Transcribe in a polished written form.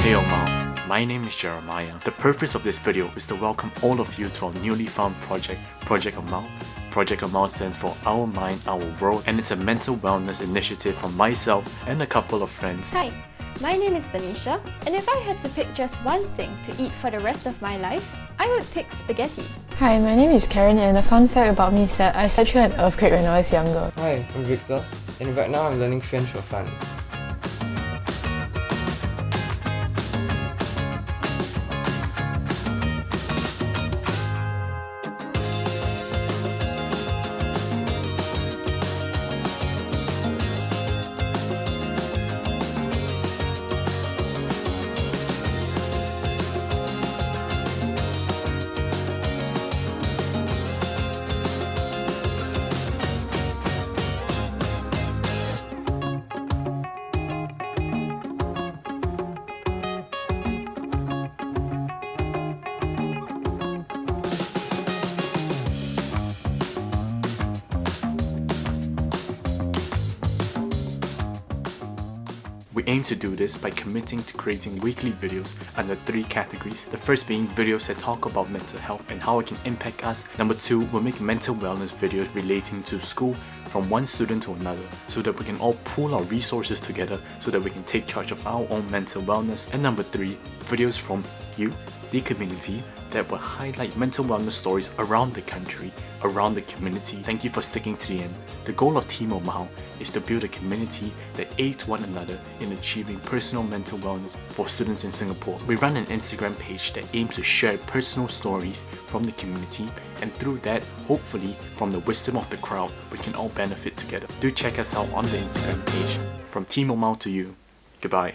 Hey OMOW, my name is Jeremiah. The purpose of this video is to welcome all of you to our newly found project, Project OMOW. Project OMOW stands for Our Mind, Our World, and it's a mental wellness initiative from myself and a couple of friends. Hi, my name is Benisha, and if I had to pick just one thing to eat for the rest of my life, I would pick spaghetti. Hi, my name is Karen, and a fun fact about me is that I slept through an earthquake when I was younger. Hi, I'm Victor, and right now I'm learning French for fun. We aim to do this by committing to creating weekly videos under 3 categories. The first being videos that talk about mental health and how it can impact us. Number 2, we'll make mental wellness videos relating to school from one student to another so that we can all pool our resources together so that we can take charge of our own mental wellness. And number 3, videos from you, the community, that will highlight mental wellness stories around the country, around the community. Thank you for sticking to the end. The goal of Team OMOW is to build a community that aids one another in achieving personal mental wellness for students in Singapore. We run an Instagram page that aims to share personal stories from the community, and through that, hopefully, from the wisdom of the crowd, we can all benefit together. Do check us out on the Instagram page. From Team OMOW to you. Goodbye.